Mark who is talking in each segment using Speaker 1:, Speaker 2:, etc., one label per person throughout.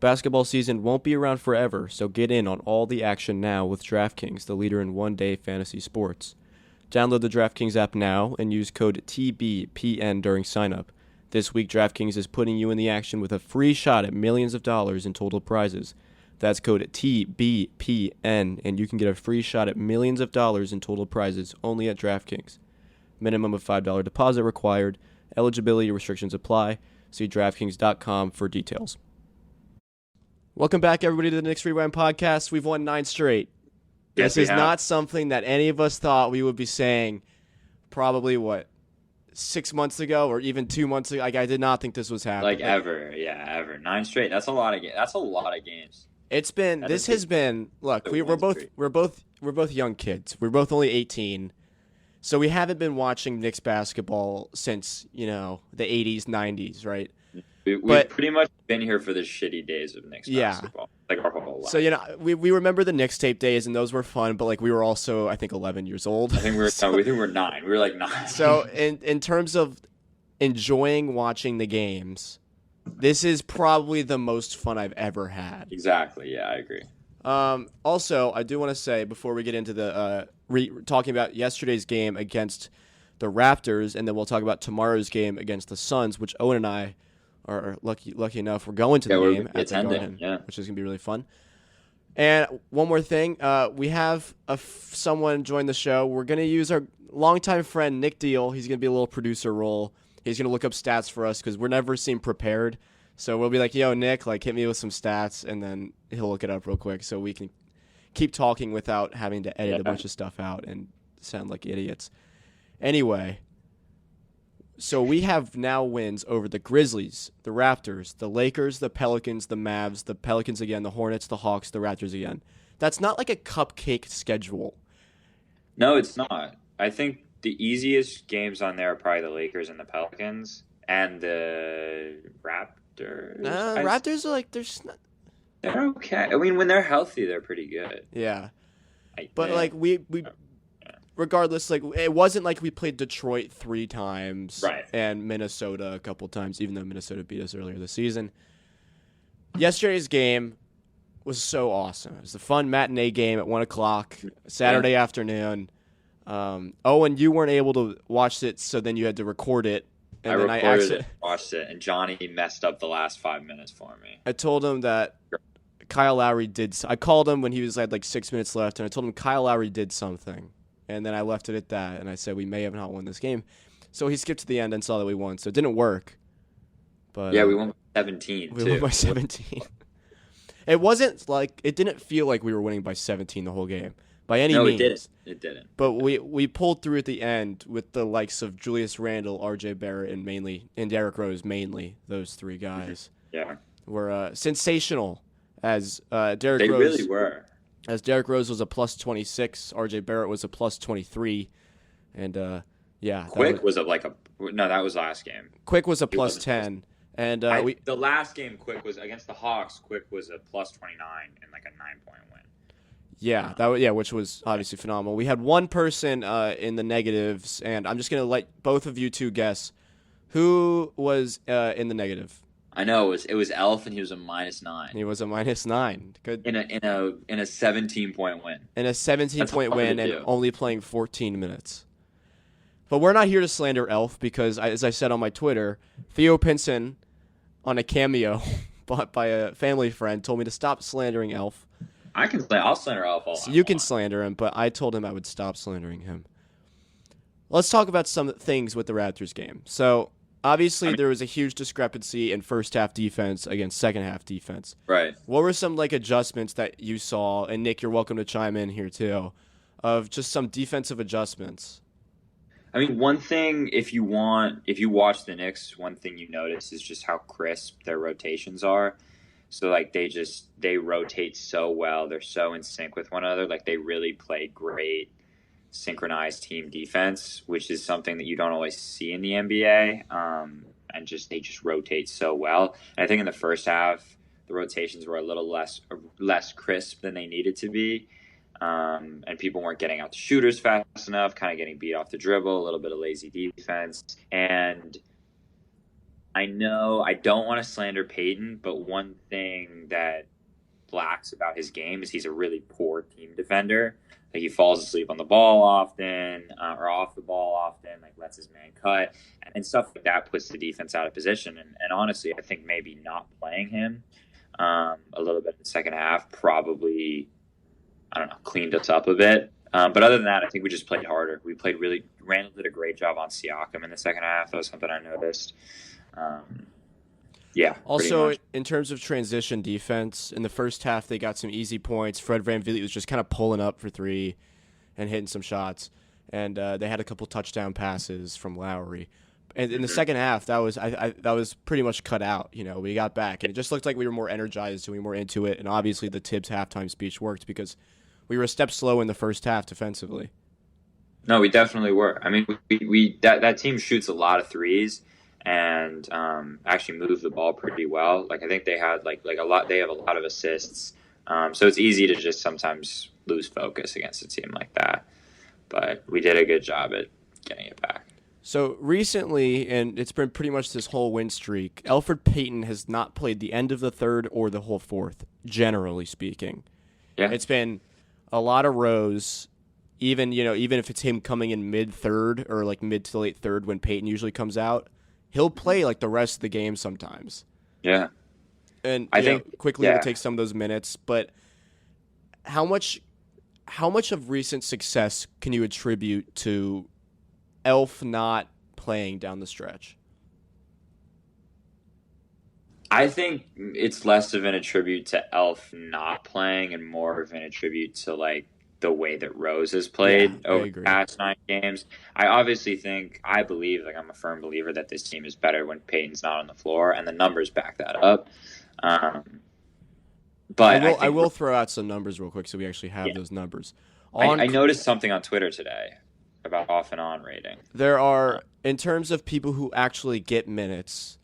Speaker 1: Basketball season won't be around forever, so get in on all the action now with DraftKings, the leader in one-day fantasy sports. Download the DraftKings app now and use code TBPN during signup. This week, DraftKings is putting you in the action with a free shot at millions of dollars in total prizes. That's code TBPN, and you can get a free shot at millions of dollars in total prizes only at DraftKings. Minimum of $5 deposit required. Eligibility restrictions apply. See DraftKings.com for details. Welcome back, everybody, to the Knicks Rewind podcast. We've won 9 straight.
Speaker 2: Yes,
Speaker 1: This is not something that any of us thought we would be saying probably, 6 months ago or even 2 months ago. Like, I did not think this was happening.
Speaker 2: Ever. 9 straight. That's a lot of games. That's a lot of games.
Speaker 1: It's been. This has been. Look, we're both young kids. We're both only 18, so we haven't been watching Knicks basketball since the 80s, 90s, right?
Speaker 2: We've pretty much been here for the shitty days of Knicks basketball, like our whole life.
Speaker 1: So we remember the Knicks tape days, and those were fun. But we were also, I think, 11 years old.
Speaker 2: I think we were 9. We were like 9.
Speaker 1: So in terms of enjoying watching the games, this is probably the most fun I've ever had.
Speaker 2: Exactly. Yeah, I agree.
Speaker 1: Also, I do want to say before we get into the talking about yesterday's game against the Raptors, and then we'll talk about tomorrow's game against the Suns, which Owen and I are lucky enough we're going to the game at the Garden, which is gonna be really fun. And one more thing, we have someone join the show. We're gonna use our longtime friend Nick Deal. He's gonna be a little producer role. He's gonna look up stats for us because we're never seem prepared. So we'll be like, "Yo, Nick, hit me with some stats," and then he'll look it up real quick so we can keep talking without having to edit a bunch of stuff out and sound like idiots. Anyway. So we have now wins over the Grizzlies, the Raptors, the Lakers, the Pelicans, the Mavs, the Pelicans again, the Hornets, the Hawks, the Raptors again. That's not like a cupcake schedule.
Speaker 2: No, it's not. I think the easiest games on there are probably the Lakers and the Pelicans and the Raptors.
Speaker 1: Raptors are
Speaker 2: they're okay. I mean, when they're healthy, they're pretty good.
Speaker 1: Yeah. Regardless, it wasn't like we played Detroit 3 times and Minnesota a couple times, even though Minnesota beat us earlier this season. Yesterday's game was so awesome. It was a fun matinee game at 1 o'clock, Saturday afternoon. Owen, you weren't able to watch it, so then you had to record it. And
Speaker 2: I recorded it, watched it, and Johnny messed up the last 5 minutes for me.
Speaker 1: I told him that Kyle Lowry did – I called him when he had 6 minutes left, and I told him Kyle Lowry did something. And then I left it at that, and I said we may have not won this game. So he skipped to the end and saw that we won. So it didn't work. But
Speaker 2: yeah, we won by 17,
Speaker 1: We won by 17. It wasn't it didn't feel like we were winning by 17 the whole game by any means.
Speaker 2: No, it didn't.
Speaker 1: But we pulled through at the end with the likes of Julius Randle, R.J. Barrett, and Derrick Rose mainly. Those 3 guys were sensational. As Derrick Rose,
Speaker 2: they really were.
Speaker 1: As Derrick Rose was a plus 26, R.J. Barrett was a plus 23, and
Speaker 2: Quick was that was last game.
Speaker 1: Quick was a plus 10, and
Speaker 2: the last game Quick was against the Hawks. Quick was a plus 29 and a 9-point win.
Speaker 1: Yeah, which was obviously phenomenal. We had one person in the negatives, and I'm just gonna let both of you two guess who was in the negative.
Speaker 2: I know it was Elf, and he was a -9.
Speaker 1: He was a -9. Good
Speaker 2: in a 17-point win.
Speaker 1: In a 17-point win, and only playing 14 minutes. But we're not here to slander Elf because, as I said on my Twitter, Theo Pinson, on a cameo bought by a family friend, told me to stop slandering Elf.
Speaker 2: I'll slander Elf all.
Speaker 1: So you can slander him, but I told him I would stop slandering him. Let's talk about some things with the Raptors game. So. Obviously, there was a huge discrepancy in first-half defense against second-half defense.
Speaker 2: Right.
Speaker 1: What were some adjustments that you saw? And Nick, you're welcome to chime in here too, of just some defensive adjustments.
Speaker 2: I mean, one thing if you watch the Knicks, one thing you notice is just how crisp their rotations are. So they rotate so well. They're so in sync with one another. They really play great synchronized team defense, which is something that you don't always see in the NBA. And they just rotate so well. And I think in the first half, the rotations were a little less crisp than they needed to be. And people weren't getting out the shooters fast enough, kind of getting beat off the dribble, a little bit of lazy defense. And I know I don't want to slander Peyton, but one thing that lacks about his game is he's a really poor team defender. Like he falls asleep on the ball often, or off the ball often, like lets his man cut, and stuff like that puts the defense out of position. And honestly, I think maybe not playing him a little bit in the second half probably, I don't know, cleaned us up a bit. But other than that, I think we just played harder. Randall did a great job on Siakam in the second half. That was something I noticed. Yeah.
Speaker 1: Also, in terms of transition defense, in the first half they got some easy points. Fred VanVleet was just kind of pulling up for three and hitting some shots, and they had a couple touchdown passes from Lowry. And in the second half, that was pretty much cut out. You know, we got back, and it just looked like we were more energized and we were more into it. And obviously, the Tibbs halftime speech worked because we were a step slow in the first half defensively.
Speaker 2: No, we definitely were. I mean, that team shoots a lot of threes and actually move the ball pretty well. Like I think they had like a lot. They have a lot of assists, so it's easy to just sometimes lose focus against a team like that. But we did a good job at getting it back.
Speaker 1: So recently, and it's been pretty much this whole win streak, Elfrid Payton has not played the end of the third or the whole fourth, generally speaking.
Speaker 2: Yeah,
Speaker 1: it's been a lot of rows. Even if it's him coming in mid third or like mid to late third when Payton usually comes out, he'll play like the rest of the game sometimes.
Speaker 2: Yeah.
Speaker 1: And I think quickly will take some of those minutes, but how much of recent success can you attribute to Elf not playing down the stretch?
Speaker 2: I think it's less of an attribute to Elf not playing and more of an attribute to like the way that Rose has played over the past 9 games. I believe, like I'm a firm believer that this team is better when Payton's not on the floor, and the numbers back that up. But
Speaker 1: I will throw out some numbers real quick so we actually have those numbers.
Speaker 2: I noticed something on Twitter today about off and on rating.
Speaker 1: There are, in terms of people who actually get minutes,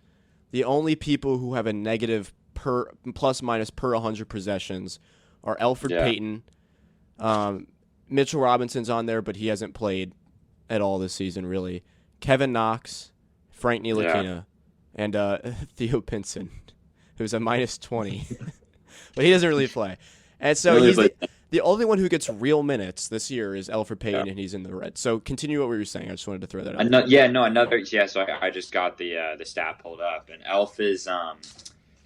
Speaker 1: the only people who have a negative plus minus per 100 possessions are Elfrid Payton. Mitchell Robinson's on there, but he hasn't played at all this season, really. Kevin Knox, Frank Ntilikina, and Theo Pinson, who's a minus 20. But he doesn't really play. And so he's the only one who gets real minutes this year is Elfrid Payton, and he's in the red. So continue what we were saying. I just wanted to throw that out.
Speaker 2: So I just got the stat pulled up, and Elf is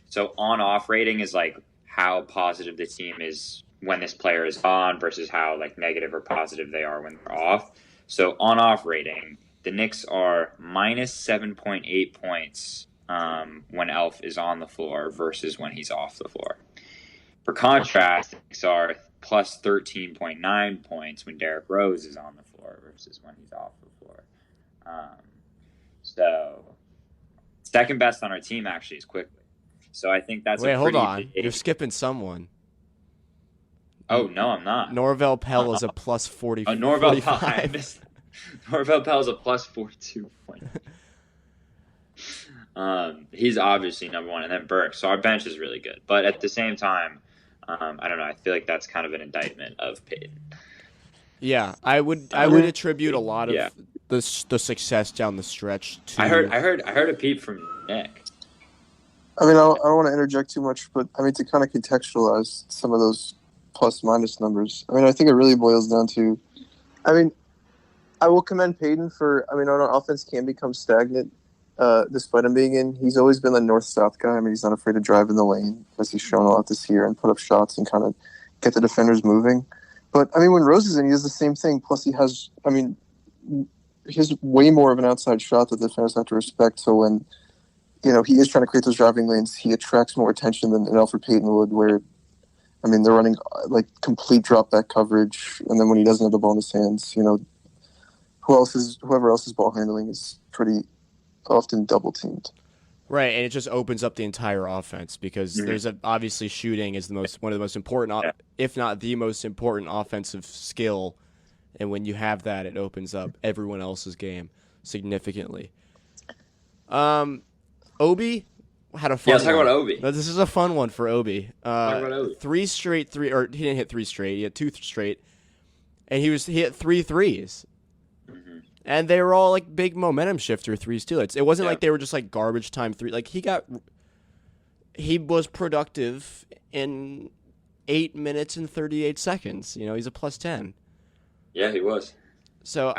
Speaker 2: so on-off rating is like how positive the team is when this player is on versus how like negative or positive they are when they're off. So on-off rating, the Knicks are minus 7.8 points when Elf is on the floor versus when he's off the floor. For contrast, the Knicks are plus 13.9 points when Derrick Rose is on the floor versus when he's off the floor. So second best on our team actually is Quickly. So I think that's
Speaker 1: hold on. You're skipping someone.
Speaker 2: Oh, no, I'm not.
Speaker 1: Norvel Pell is a plus 40.
Speaker 2: Norvel Pell. Norvel Pell is a plus 42 point. He's obviously number one, and then Burke. So our bench is really good. But at the same time, I don't know. I feel like that's kind of an indictment of Payton.
Speaker 1: Yeah, I would attribute a lot of the success down the stretch to.
Speaker 2: I heard a peep from Nick.
Speaker 3: I mean, I don't want to interject too much, but I mean to kind of contextualize some of those plus minus numbers. I mean, I think it really boils down to. I mean, I will commend Payton for. I mean, our offense can become stagnant. Despite him being in, he's always been the north-south guy. I mean, he's not afraid to drive in the lane, as he's shown a lot this year, and put up shots and kind of get the defenders moving. But, I mean, when Rose is in, he does the same thing. Plus, he has way more of an outside shot that the defenders have to respect. So when, he is trying to create those driving lanes, he attracts more attention than Elfrid Payton would, where, I mean, they're running, like, complete drop-back coverage. And then when he doesn't have the ball in his hands, whoever else's ball handling is pretty often double teamed.
Speaker 1: Right, and it just opens up the entire offense because there's obviously shooting is one of the most important, if not the most important offensive skill, and when you have that, it opens up everyone else's game significantly. Obi had a fun.
Speaker 2: Yeah, let's talk about Obi.
Speaker 1: This is a fun one for Obi.
Speaker 2: Talk about Obi.
Speaker 1: He didn't hit 3 straight. He had 2 straight, and he hit 3 threes. And they were all like big momentum shifter threes too. It wasn't like they were just like garbage time three. Like he was productive in 8 minutes and 38 seconds. You know, he's a plus 10.
Speaker 2: Yeah, he was.
Speaker 1: So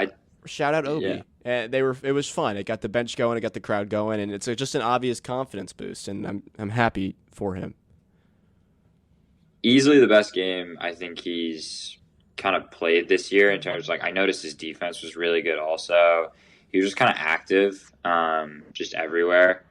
Speaker 1: shout out Obi. And it was fun. It got the bench going, it got the crowd going, and it's just an obvious confidence boost. And I'm happy for him.
Speaker 2: Easily the best game I think he's kind of played this year in terms of, like, I noticed his defense was really good also. He was just kind of active, just everywhere.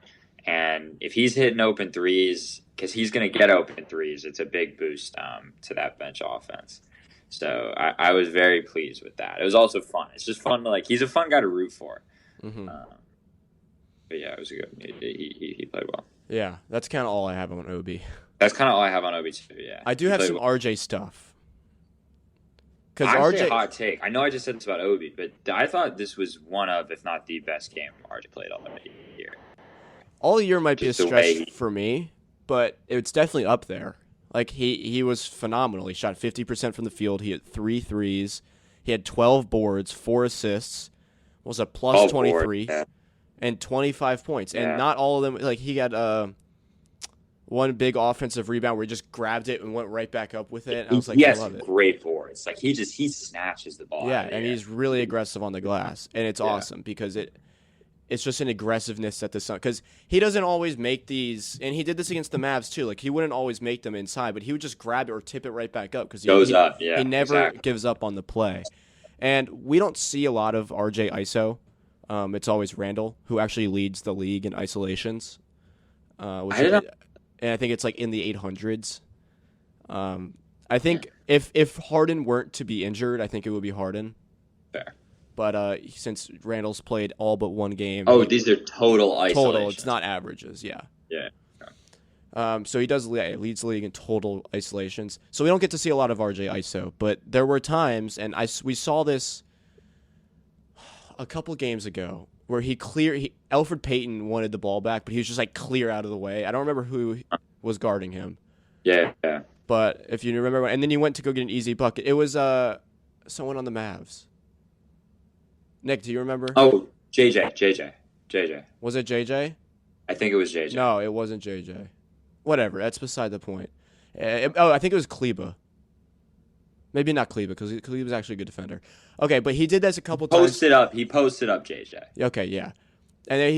Speaker 2: And if he's hitting open threes, because he's going to get open threes, it's a big boost to that bench offense. So I was very pleased with that. It was also fun. It's just fun to, like, he's a fun guy to root for. Mm-hmm. But yeah, it was good. He played well.
Speaker 1: Yeah, that's kind of all I have on Obi.
Speaker 2: That's kind of all I have on Obi too. Yeah,
Speaker 1: I do have some RJ stuff.
Speaker 2: Because RJ, hot take. I know I just said this about Obi, but I thought this was one of, if not the best game RJ played all year.
Speaker 1: All year might be a stretch for me, but it's definitely up there. Like he was phenomenal. He shot 50% from the field. He had 3 threes. He had 12 boards, 4 assists. Was a plus 23 and 25 points. And not all of them. Like he had one big offensive rebound where he just grabbed it and went right back up with it. And I was like, I love it.
Speaker 2: Great boards. Like he snatches the ball.
Speaker 1: Yeah, and he's really aggressive on the glass, and it's awesome because it's just an aggressiveness at the sun. Because he doesn't always make these, and he did this against the Mavs too. Like he wouldn't always make them inside, but he would just grab it or tip it right back up because he never gives up on the play. And we don't see a lot of RJ ISO. It's always Randall who actually leads the league in isolations. And I think it's like in the 800s. I think if Harden weren't to be injured, I think it would be Harden.
Speaker 2: Fair.
Speaker 1: But since Randall's played all but one game.
Speaker 2: Oh, these are total isolations.
Speaker 1: Total, it's not averages, yeah.
Speaker 2: Yeah.
Speaker 1: So he leads the league in total isolations. So we don't get to see a lot of RJ ISO, but there were times, and we saw this a couple games ago, where Elfrid Payton wanted the ball back, but he was just like clear out of the way. I don't remember who was guarding him.
Speaker 2: Yeah.
Speaker 1: But if you remember, and then he went to go get an easy bucket. It was someone on the Mavs. Nick, do you remember?
Speaker 2: Oh, JJ.
Speaker 1: Was it JJ?
Speaker 2: I think it was JJ.
Speaker 1: No, it wasn't JJ. Whatever, that's beside the point. I think it was Kleba. Maybe not Kleba, because Kleba's actually a good defender. Okay, but he did this a couple times.
Speaker 2: He posted up JJ.
Speaker 1: Okay, yeah. And then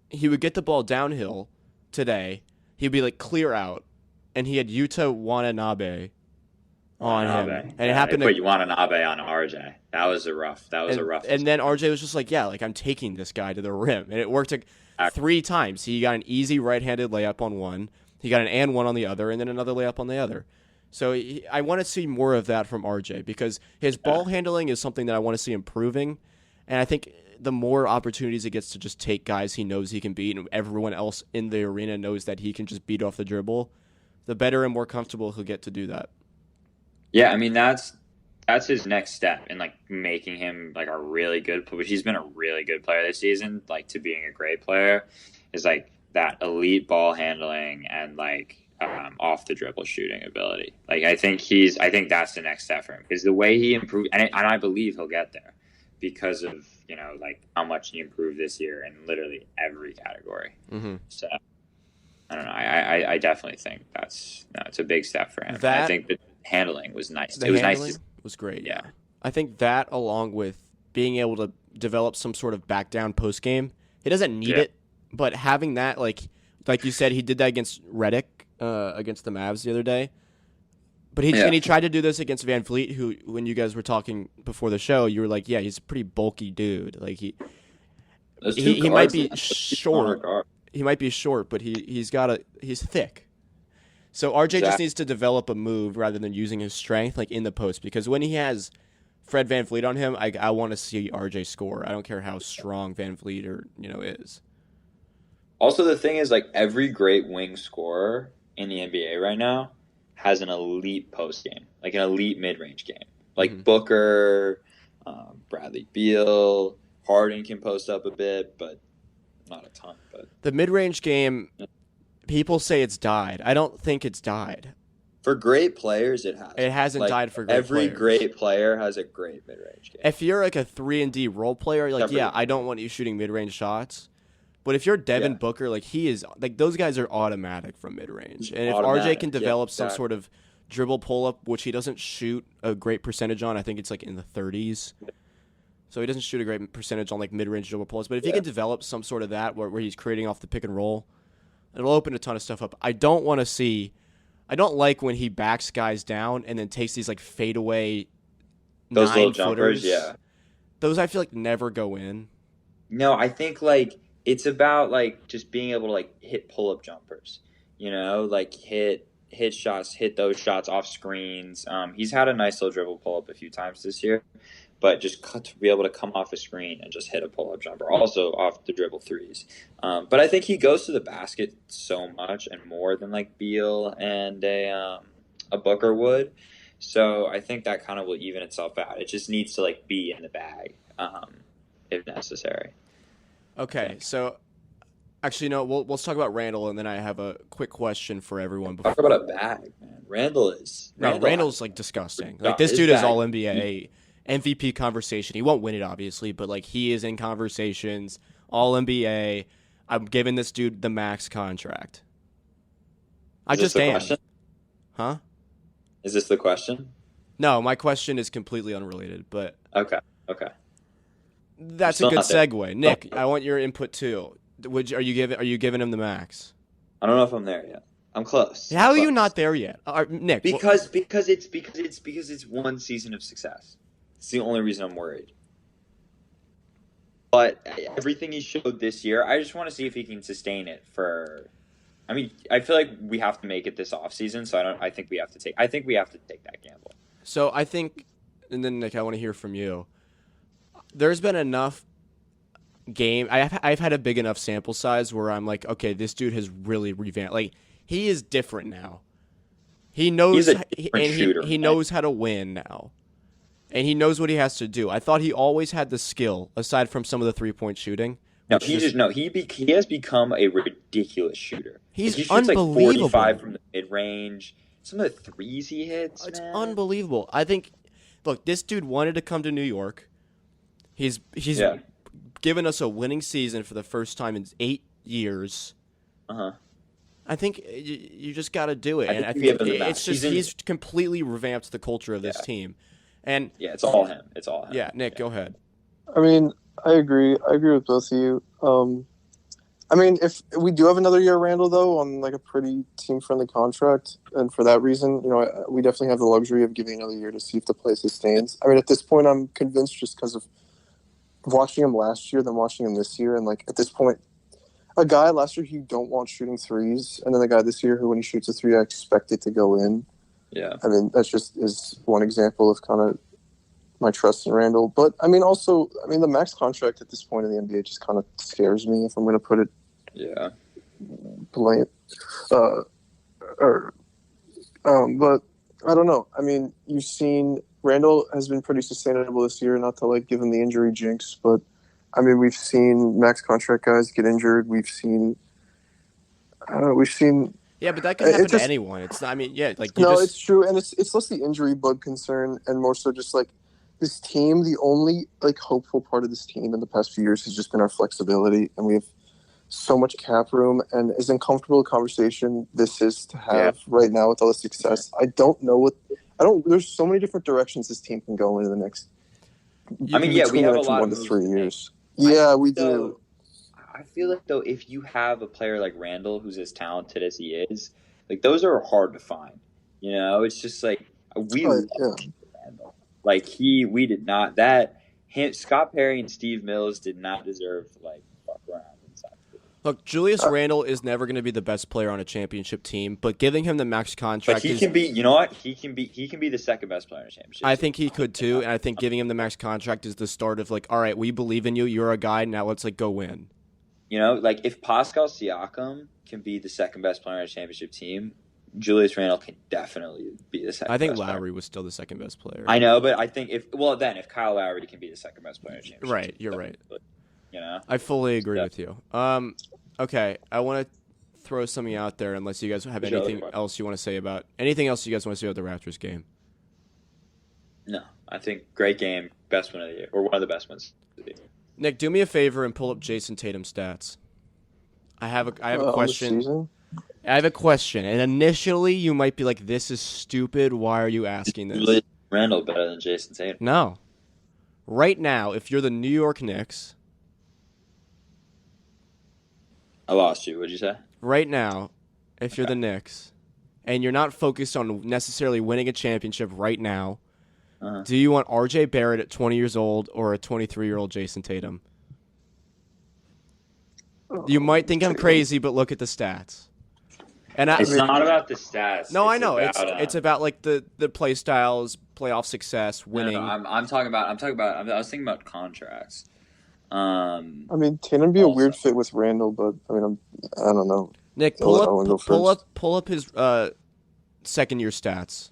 Speaker 1: he would get the ball downhill today. He'd be like clear out, and he had Yuta Watanabe on him. And it happened
Speaker 2: to put Watanabe on RJ. That was a rough.
Speaker 1: And then RJ was just like, yeah, like I'm taking this guy to the rim, and it worked like 3 times. He got an easy right-handed layup on one. He got an and one on the other, and then another layup on the other. So I want to see more of that from RJ because his ball handling is something that I want to see improving. And I think the more opportunities he gets to just take guys he knows he can beat and everyone else in the arena knows that he can just beat off the dribble, the better and more comfortable he'll get to do that.
Speaker 2: Yeah, I mean, that's his next step in, like, making him, like, a really good player. He's been a really good player this season, like, to being a great player is, like, that elite ball handling and, like, off the dribble shooting ability. Like I think that's the next step for him because the way he improved, and I believe he'll get there because of like how much he improved this year in literally every category. Mm-hmm. So I don't know. I definitely think it's a big step for him. I think the handling was nice. It was nice.
Speaker 1: Was great. Yeah, I think that along with being able to develop some sort of back down post game, he doesn't need it, but having that like you said, he did that against Redick. Against the Mavs the other day. But he tried to do this against Van Vliet, who, when you guys were talking before the show, you were like, yeah, he's a pretty bulky dude. Like he might be short. He might be short, but he's thick. So RJ just needs to develop a move rather than using his strength like in the post, because when he has Fred Van Vliet on him, I want to see RJ score. I don't care how strong Van Vliet is.
Speaker 2: Also, the thing is, like, every great wing scorer in the NBA right now has an elite post game, like an elite mid-range game. Like Booker, Bradley Beal, Harden can post up a bit, but not a ton. But
Speaker 1: the mid-range game, people say it's died. I don't think it's died.
Speaker 2: For great players, it has.
Speaker 1: It hasn't
Speaker 2: Like,
Speaker 1: died for great
Speaker 2: every
Speaker 1: players.
Speaker 2: great player has a great mid-range game.
Speaker 1: If you're like a 3-and-D role player, like,
Speaker 2: Except for
Speaker 1: yeah,
Speaker 2: the-
Speaker 1: I don't want you shooting mid-range shots. But if you're Devin
Speaker 2: Yeah.
Speaker 1: Booker, like, he is, like, those guys are automatic from mid-range. And if RJ
Speaker 2: Automatic,
Speaker 1: can
Speaker 2: yeah,
Speaker 1: develop some
Speaker 2: exactly.
Speaker 1: sort of dribble pull-up, which he doesn't shoot a great percentage on, I think it's like in the 30s. So he doesn't shoot a great percentage on like mid-range dribble pull-ups. But if he
Speaker 2: Yeah.
Speaker 1: can develop some sort of that where he's creating off the pick and roll, it'll open a ton of stuff up. I don't like when he backs guys down and then takes these like fadeaway
Speaker 2: Those little
Speaker 1: 9-footers.
Speaker 2: jumpers, yeah.
Speaker 1: Those I feel like never go in.
Speaker 2: No, I think like it's about like just being able to like hit pull-up jumpers. You know, like hit shots, hit those shots off screens. He's had a nice little dribble pull-up a few times this year, but just to be able to come off a screen and just hit a pull-up jumper, also off the dribble threes. But I think he goes to the basket so much and more than like Beal and a Booker would. So I think that kind of will even itself out. It just needs to like be in the bag if necessary.
Speaker 1: Okay, so actually, no. Let's talk about Randall, and then I have a quick question for everyone.
Speaker 2: Talk about a bag, man.
Speaker 1: Randall's like disgusting.
Speaker 2: No,
Speaker 1: Like this
Speaker 2: his
Speaker 1: dude is
Speaker 2: bag-
Speaker 1: all NBA, MVP conversation. He won't win it, obviously, but like he is in conversations. All NBA. I'm giving this dude the max contract. I
Speaker 2: Is this
Speaker 1: just
Speaker 2: the
Speaker 1: am.
Speaker 2: question?
Speaker 1: Huh?
Speaker 2: Is this the question?
Speaker 1: No, my question is completely unrelated, but
Speaker 2: Okay.
Speaker 1: that's a
Speaker 2: Still
Speaker 1: good
Speaker 2: not there.
Speaker 1: segue. Nick, I want your input too. Are you giving him the max?
Speaker 2: I don't know if I'm there yet. I'm close.
Speaker 1: How are you
Speaker 2: Close.
Speaker 1: not there yet, Nick?
Speaker 2: Because it's one season of success. It's the only reason I'm worried. But everything he showed this year, I just want to see if he can sustain it for. I mean, I feel like we have to make it this offseason, so I think we have to take that gamble.
Speaker 1: So I think, and then Nick, I want to hear from you. There's been enough game. I've had a big enough sample size where I'm like, okay, this dude has really revamped. Like he is different now. He knows,
Speaker 2: He's a different shooter,
Speaker 1: he
Speaker 2: man.
Speaker 1: knows how to win now, and he knows what he has to do. I thought he always had the skill, aside from some of the 3-point shooting.
Speaker 2: No,
Speaker 1: which
Speaker 2: he has become a ridiculous shooter.
Speaker 1: He's
Speaker 2: he shoots like
Speaker 1: unbelievable.
Speaker 2: 45 from the mid range. Some of the threes he hits,
Speaker 1: It's
Speaker 2: man.
Speaker 1: unbelievable. I think, look, this dude wanted to come to New York. He's
Speaker 2: Yeah.
Speaker 1: given us a winning season for the first time in 8 years. I think you just got to do it.
Speaker 2: I
Speaker 1: And
Speaker 2: think
Speaker 1: I
Speaker 2: we have
Speaker 1: think
Speaker 2: him the
Speaker 1: it's
Speaker 2: best.
Speaker 1: just he's completely revamped the culture of this team. And
Speaker 2: Yeah, it's all him. It's all him.
Speaker 1: yeah, Nick, go ahead.
Speaker 3: I mean, I agree. I agree with both of you. I mean, if we do have another year, Randall, though, on like a pretty team-friendly contract, and for that reason, we definitely have the luxury of giving another year to see if the play sustains. I mean, at this point, I'm convinced just because of watching him last year than watching him this year, and like at this point, a guy last year who you don't want shooting threes, and then the guy this year who, when he shoots a three, I expect it to go in.
Speaker 2: Yeah.
Speaker 3: I mean, that's just is one example of kind of my trust in Randall. But I mean, also, the max contract at this point in the NBA just kind of scares me, if I'm going to put it
Speaker 2: Yeah.
Speaker 3: blank. But I don't know. I mean, you've seen Randall has been pretty sustainable this year. Not to like give him the injury jinx, but I mean, we've seen max contract guys get injured. We've seen.
Speaker 1: Yeah, but that can happen to
Speaker 3: just-
Speaker 1: anyone. It's not. I mean, yeah, like
Speaker 3: It's true, and it's less the injury bug concern and more so just like this team. The only like hopeful part of this team in the past few years has just been our flexibility, and we have so much cap room. And as uncomfortable a conversation this is to have right now with all the success, I don't know There's so many different directions this team can go in the next.
Speaker 2: I mean, yeah, we
Speaker 3: between
Speaker 2: have
Speaker 3: the
Speaker 2: a
Speaker 3: next
Speaker 2: lot
Speaker 3: 1
Speaker 2: of
Speaker 3: to
Speaker 2: moves
Speaker 3: 3
Speaker 2: to make.
Speaker 3: years. Yeah, we
Speaker 2: So,
Speaker 3: do.
Speaker 2: I feel like, though, if you have a player like Randall who's as talented as he is, like, those are hard to find. It's just like, we
Speaker 3: Right,
Speaker 2: love Randall. Like, we did not, Scott Perry and Steve Mills did not deserve to, like, fuck around inside.
Speaker 1: look, Julius Randle is never going to be the best player on a championship team, but giving him the max
Speaker 2: But
Speaker 1: contract
Speaker 2: he can be, you know what? He can be the second best player in a championship.
Speaker 1: I think he could too, and I think giving him the max contract is the start of like, all right, we believe in you. You're a guy. Now let's like go win.
Speaker 2: Like if Pascal Siakam can be the second best player on a championship team, Julius Randle can definitely be the second.
Speaker 1: I think
Speaker 2: best player.
Speaker 1: Lowry was still the second best player.
Speaker 2: I know, but I think if Kyle Lowry can be the second best player in a championship,
Speaker 1: Right,
Speaker 2: team,
Speaker 1: you're right.
Speaker 2: but,
Speaker 1: I fully agree with you. Okay, I want to throw something out there unless you guys have
Speaker 2: Sure,
Speaker 1: anything
Speaker 2: go ahead.
Speaker 1: else you want to say about anything else you guys want to say about the Raptors game.
Speaker 2: No, I think great game, best win of the year, or one of the best ones of the year.
Speaker 1: Nick, do me a favor and pull up Jayson Tatum stats. I have a
Speaker 3: On the
Speaker 1: question.
Speaker 3: season?
Speaker 1: I have a question, and initially you might be like, "This is stupid. Why are you asking this?"
Speaker 2: Julius Randle better than Jayson Tatum.
Speaker 1: No. Right now, if you're the New York Knicks,
Speaker 2: I lost you. What'd you say?
Speaker 1: right now, if you're the Knicks, and you're not focused on necessarily winning a championship right now, do you want RJ Barrett at 20 years old or a 23-year-old Jayson Tatum? You might think I'm crazy, but look at the stats. And
Speaker 2: It's not about the stats.
Speaker 1: No, I know.
Speaker 2: About,
Speaker 1: it's about like the play styles, playoff success, winning.
Speaker 2: No, I'm talking about. I was thinking about contracts.
Speaker 3: I mean, Tatum would be a weird fit with Randall, but I mean, I don't know.
Speaker 1: Nick,
Speaker 3: I'll let Owen go first.
Speaker 1: pull up his second year stats.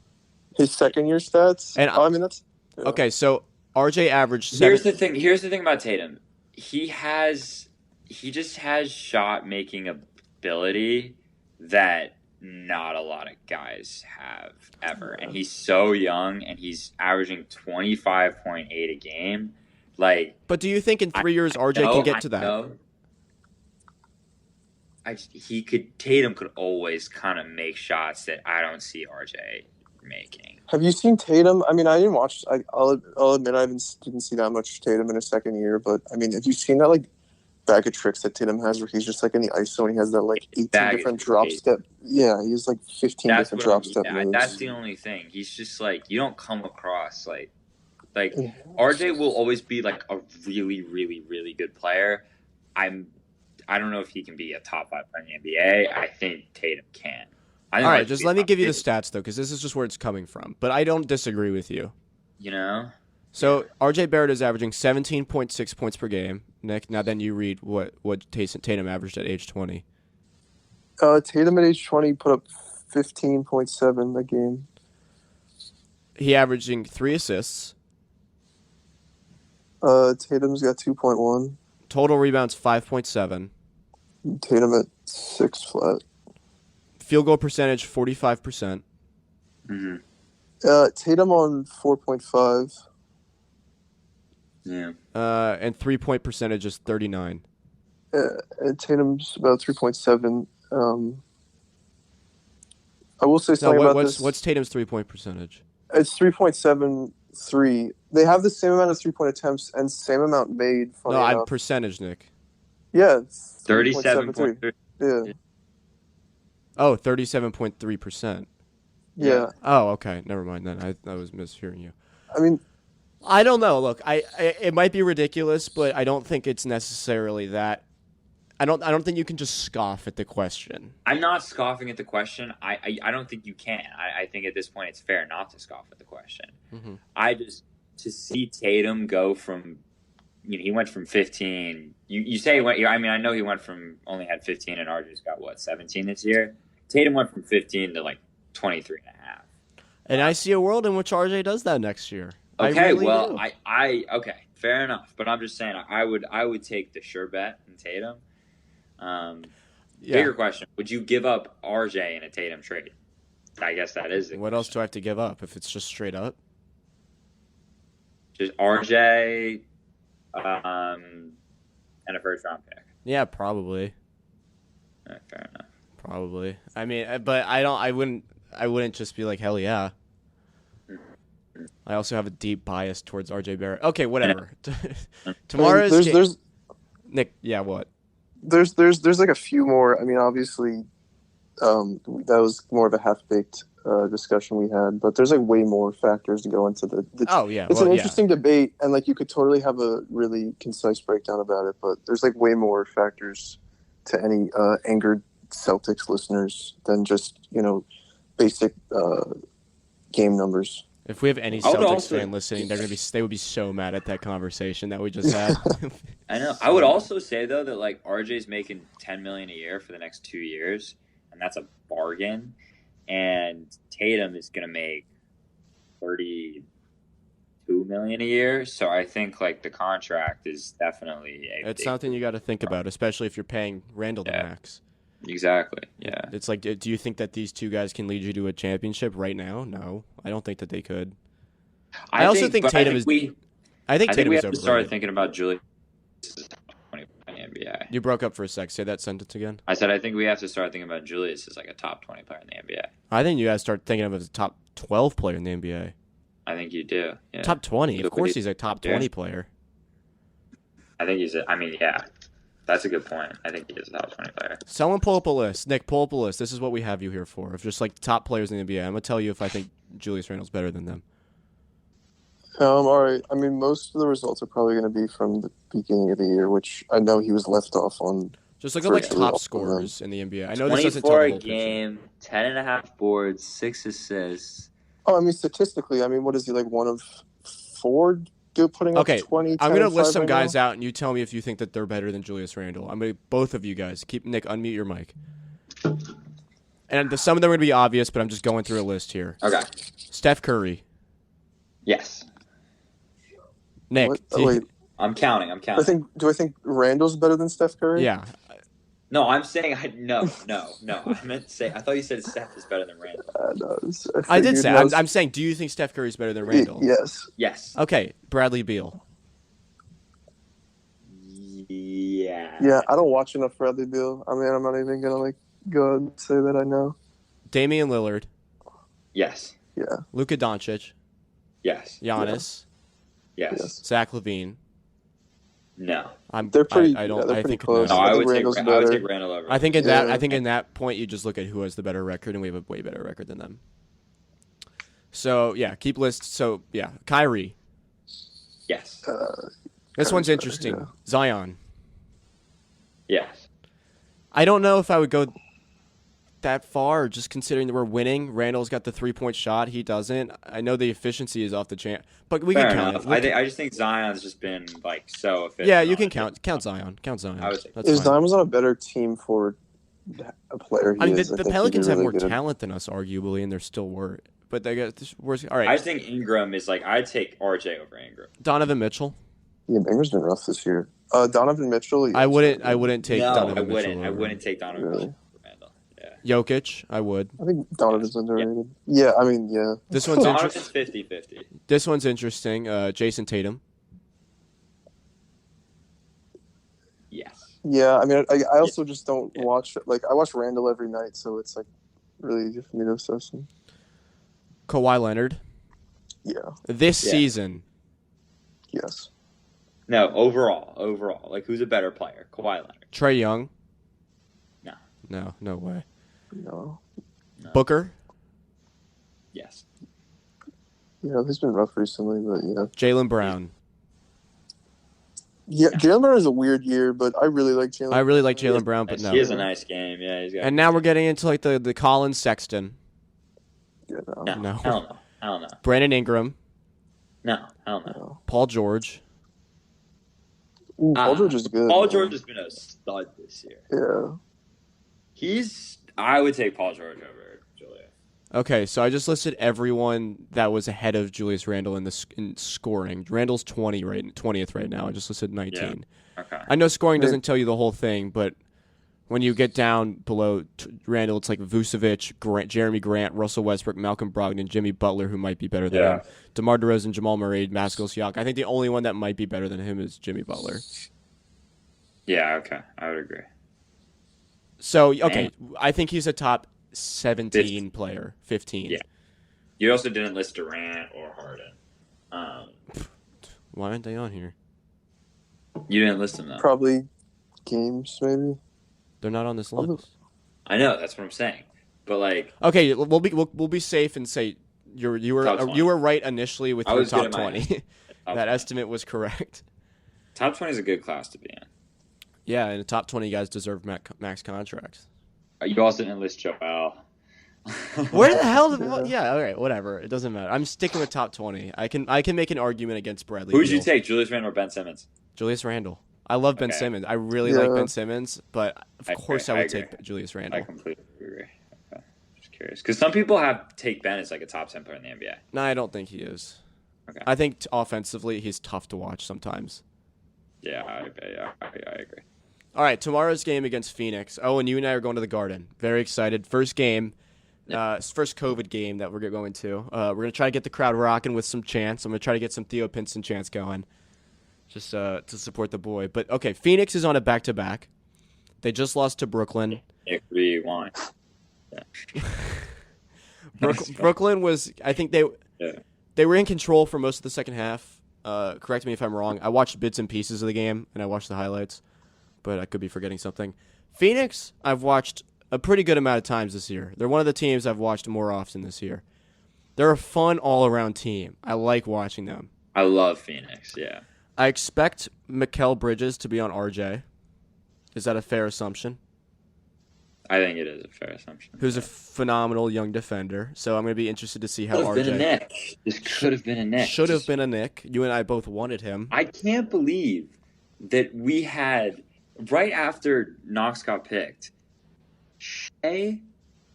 Speaker 3: His second year stats.
Speaker 1: And
Speaker 3: I mean, that's
Speaker 1: okay. So RJ averaged.
Speaker 2: Here's the thing. Here's the thing about Tatum. He just has shot making ability that not a lot of guys have ever, and he's so young, and he's averaging 25.8 a game. Like,
Speaker 1: but do you think in 3 years RJ can get to that?
Speaker 2: Tatum could always kind of make shots that I don't see RJ making.
Speaker 3: Have you seen Tatum? I mean, I didn't watch. I'll admit I didn't see that much Tatum in his second year. But I mean, have you seen that like bag of tricks that Tatum has, where he's just like in the ISO and he has that like 18 different drop step? Yeah, he has like 15 different drop step moves.
Speaker 2: That's the only thing. He's just like, you don't come across like RJ will always be like a really, really, really good player. I don't know if he can be a top 5 player in the NBA. I think Tatum can.
Speaker 1: All right, just let me give you the stats, though, because this is just where it's coming from. But I don't disagree with you.
Speaker 2: You know?
Speaker 1: So RJ Barrett is averaging 17.6 points per game. Nick, now then you read what Tatum averaged at age 20.
Speaker 3: Tatum at age 20 put up 15.7 a game.
Speaker 1: He averaging 3 assists.
Speaker 3: Tatum's got 2.1.
Speaker 1: Total rebounds 5.7.
Speaker 3: Tatum at 6 flat.
Speaker 1: Field goal percentage 45%.
Speaker 2: Mm-hmm.
Speaker 3: Tatum on 4.5.
Speaker 2: Yeah.
Speaker 1: And 3-point percentage is 39.
Speaker 3: And Tatum's about 3.7. I will say something about this.
Speaker 1: What's Tatum's 3-point percentage?
Speaker 3: It's 3.73. They have the same amount of 3-point attempts and same amount made.
Speaker 1: No, percentage, Nick.
Speaker 3: Yeah,
Speaker 2: 37.3.
Speaker 3: Yeah.
Speaker 1: Oh, 37.3%.
Speaker 3: Yeah.
Speaker 1: Oh, okay. Never mind then. I was mishearing you.
Speaker 3: I mean,
Speaker 1: I don't know. Look, it might be ridiculous, but I don't think it's necessarily that. I don't think you can just scoff at the question.
Speaker 2: I'm not scoffing at the question. I don't think you can. I think at this point it's fair not to scoff at the question.
Speaker 1: Mm-hmm.
Speaker 2: To see Tatum go from, he went from 15. You say I mean, I know he went from only had 15 and RJ's got 17 this year. Tatum went from 15 to like 23 and a half.
Speaker 1: And I see a world in which RJ does that next year.
Speaker 2: Okay,
Speaker 1: really
Speaker 2: well,
Speaker 1: do.
Speaker 2: Okay, fair enough. But I'm just saying, I would take the sure bet in Tatum. Bigger question: would you give up RJ in a Tatum trade? I guess that is.
Speaker 1: What else do I have to give up if it's just straight up?
Speaker 2: Just RJ, and a first round pick.
Speaker 1: Yeah, probably.
Speaker 2: All right, fair enough.
Speaker 1: Probably. I mean, but I wouldn't just be like, hell yeah. I also have a deep bias towards RJ Barrett. Okay, whatever. Tomorrow's
Speaker 3: there's
Speaker 1: Nick. Yeah, what?
Speaker 3: There's like a few more. I mean, obviously, that was more of a half-baked discussion we had, but there's like way more factors to go into the
Speaker 1: oh yeah,
Speaker 3: it's an interesting debate, and like you could totally have a really concise breakdown about it, but there's like way more factors to any angered Celtics listeners than just basic game numbers.
Speaker 1: If we have any Celtics fan listening, they would be so mad at that conversation that we just had.
Speaker 2: I know. I would also say though that like RJ's making $10 million a year for the next 2 years, and that's a bargain. And Tatum is going to make $32 million a year, so I think like the contract is definitely
Speaker 1: it's something you got to think about, especially if you're paying Randall the max.
Speaker 2: Exactly. Yeah.
Speaker 1: It's like, do you think that these two guys can lead you to a championship right now? No, I don't think that they could. I also think Tatum is. I think
Speaker 2: I think
Speaker 1: Tatum
Speaker 2: we
Speaker 1: is
Speaker 2: have to start
Speaker 1: overrated.
Speaker 2: thinking about Julius as a top 20 player in the NBA.
Speaker 1: You broke up for a sec. Say that sentence again.
Speaker 2: I said I think we have to start thinking about Julius as like a top 20 player in the NBA.
Speaker 1: I think you guys start thinking of him as a top 12 player in the NBA.
Speaker 2: I think you do. Yeah.
Speaker 1: Top 20. Of course, he's a top 20 player.
Speaker 2: I think he's. Yeah. That's a good point. I think he is a top 20 player.
Speaker 1: Someone pull up a list. Nick, pull up a list. This is what we have you here for. Of just like top players in the NBA. I'm gonna tell you if I think Julius Randle's better than them.
Speaker 3: All right. I mean, most of the results are probably going to be from the beginning of the year, which I know he was left off on.
Speaker 1: Just look at like top scorers in the NBA. I know this doesn't tell
Speaker 2: 24
Speaker 1: the whole
Speaker 2: a game, 10.5 boards, 6 assists.
Speaker 3: Oh, I mean, statistically, I mean, what is he, like one of 4 putting up 20?
Speaker 1: I'm going to list some guys out, and you tell me if you think that they're better than Julius Randle. I'm going to both of you guys. Nick, unmute your mic. And some of them are going to be obvious, but I'm just going through a list here.
Speaker 2: Okay.
Speaker 1: Steph Curry.
Speaker 2: Yes.
Speaker 1: Nick.
Speaker 3: Wait.
Speaker 2: I'm counting.
Speaker 3: Do I think Randall's better than Steph Curry?
Speaker 1: Yeah.
Speaker 2: No, I'm saying no. I meant to say I thought you said Steph is better than Randall.
Speaker 3: No,
Speaker 1: I did say. I'm saying, do you think Steph Curry's better than Randall?
Speaker 3: Yes.
Speaker 2: Yes.
Speaker 1: Okay, Bradley Beal.
Speaker 2: Yeah.
Speaker 3: Yeah, I don't watch enough Bradley Beal. I mean, I'm not even gonna go and say that I know.
Speaker 1: Damian Lillard.
Speaker 2: Yes.
Speaker 3: Yeah.
Speaker 1: Luka Doncic.
Speaker 2: Yes.
Speaker 1: Giannis.
Speaker 2: Yes.
Speaker 1: Zach LaVine.
Speaker 2: No.
Speaker 3: They're pretty.
Speaker 1: I don't.
Speaker 3: They're
Speaker 1: I
Speaker 3: pretty
Speaker 1: think
Speaker 3: close.
Speaker 2: No,
Speaker 1: no.
Speaker 2: I would take Randall over.
Speaker 1: I think in that point you just look at who has the better record, and we have a way better record than them. So yeah, keep lists. So yeah, Kyrie.
Speaker 2: Yes.
Speaker 1: This one's interesting.
Speaker 3: Yeah.
Speaker 1: Zion.
Speaker 2: Yes.
Speaker 1: I don't know if I would go that far, just considering that we're winning. Randall's got the 3-point shot. He doesn't. I know the efficiency is off the chain, but we can count it.
Speaker 2: I just think Zion's just been so efficient.
Speaker 1: Yeah, you can count Zion. Count Zion.
Speaker 2: I would say
Speaker 3: If Zion was on a better team for a player,
Speaker 1: the Pelicans have more talent than us, arguably, and they're still worse. But they got this worse. All right.
Speaker 2: I just think Ingram is I'd take RJ over Ingram.
Speaker 1: Donovan Mitchell.
Speaker 3: Yeah, Ingram's been rough this year. Donovan Mitchell.
Speaker 1: I wouldn't take Donovan Mitchell.
Speaker 2: I wouldn't take Donovan Mitchell over Randall. Yeah.
Speaker 1: Jokic, I would.
Speaker 3: I think Donovan's underrated. Yeah, I mean, yeah.
Speaker 1: This one's
Speaker 2: Donovan's 50-50.
Speaker 1: This one's interesting. Jayson Tatum.
Speaker 2: Yes.
Speaker 3: Yeah, I mean, I also just don't watch I watch Randall every night, so it's really easy for me to assess him.
Speaker 1: Kawhi Leonard.
Speaker 3: Yeah.
Speaker 1: This season.
Speaker 3: Yes.
Speaker 2: No, overall, who's a better player, Kawhi Leonard?
Speaker 1: Trae Young.
Speaker 2: No.
Speaker 1: No way.
Speaker 3: No.
Speaker 1: Booker.
Speaker 2: Yes.
Speaker 3: Yeah, he's been rough recently, but yeah.
Speaker 1: Jaylen Brown.
Speaker 3: Yeah, Jaylen Brown is a weird year, but I really like Jaylen.
Speaker 1: I really like Jaylen Brown, but no.
Speaker 2: He has a nice game. Yeah, he's got.
Speaker 1: And now we're getting into the Colin Sexton.
Speaker 3: Yeah,
Speaker 2: no. Hell no.
Speaker 1: Brandon Ingram.
Speaker 2: No, hell no.
Speaker 1: Paul George.
Speaker 3: Ooh, Paul George is good.
Speaker 2: Paul George has been a stud this year.
Speaker 3: Yeah.
Speaker 2: I would take Paul George over Julius.
Speaker 1: Okay, so I just listed everyone that was ahead of Julius Randle in scoring. Randle's 20th right now. I just listed 19.
Speaker 2: Yeah. Okay.
Speaker 1: I know scoring doesn't tell you the whole thing, but when you get down below Randle, it's like Vucevic, Jeremy Grant, Russell Westbrook, Malcolm Brogdon, Jimmy Butler, who might be better than him. DeMar DeRozan, Jamal Murray, Pascal Siakam. I think the only one that might be better than him is Jimmy Butler.
Speaker 2: Yeah, okay. I would agree.
Speaker 1: So, okay, I think he's a top 17 player, 15.
Speaker 2: Yeah. You also didn't list Durant or Harden.
Speaker 1: Why aren't they on here?
Speaker 2: You didn't list them, though.
Speaker 3: Probably games, maybe.
Speaker 1: They're not on this list.
Speaker 2: I know, that's what I'm saying. But
Speaker 1: okay, we'll be safe and say you were right initially with your top 20. That estimate was correct.
Speaker 2: Top 20 is a good class to be in.
Speaker 1: Yeah, and the top 20 guys deserve max contracts.
Speaker 2: You also didn't list Joel.
Speaker 1: Where the hell? Yeah, all right, whatever. It doesn't matter. I'm sticking with top 20. I can make an argument against Bradley.
Speaker 2: Who'd you take, Julius Randle or Ben Simmons?
Speaker 1: Julius Randle. I love Ben Simmons. I really like Ben Simmons, but of course I would take Julius Randle.
Speaker 2: I completely agree. Okay. Just curious. Because some people take Ben as a top 10 player in the NBA.
Speaker 1: No, I don't think he is.
Speaker 2: Okay.
Speaker 1: I think offensively he's tough to watch sometimes.
Speaker 2: Yeah, I agree.
Speaker 1: All right, tomorrow's game against Phoenix. Oh, and you and I are going to the Garden. Very excited. First game, first COVID game that we're going to. We're going to try to get the crowd rocking with some chants. I'm going to try to get some Theo Pinson chants going just to support the boy. But, okay, Phoenix is on a back-to-back. They just lost to Brooklyn.
Speaker 2: Nick, rewind. Yeah.
Speaker 1: Brooklyn was, I think they were in control for most of the second half. Correct me if I'm wrong. I watched bits and pieces of the game, and I watched the highlights, but I could be forgetting something. Phoenix, I've watched a pretty good amount of times this year. They're one of the teams I've watched more often this year. They're a fun all-around team. I like watching them.
Speaker 2: I love Phoenix, yeah.
Speaker 1: I expect Mikal Bridges to be on RJ. Is that a fair assumption?
Speaker 2: I think it is a fair assumption.
Speaker 1: Who's a phenomenal young defender. So I'm going to be interested to see how
Speaker 2: Could have
Speaker 1: RJ...
Speaker 2: been a Nick. This could have been a Nick.
Speaker 1: Should have been a Nick. You and I both wanted him.
Speaker 2: I can't believe that we had, right after Knox got picked, Shea,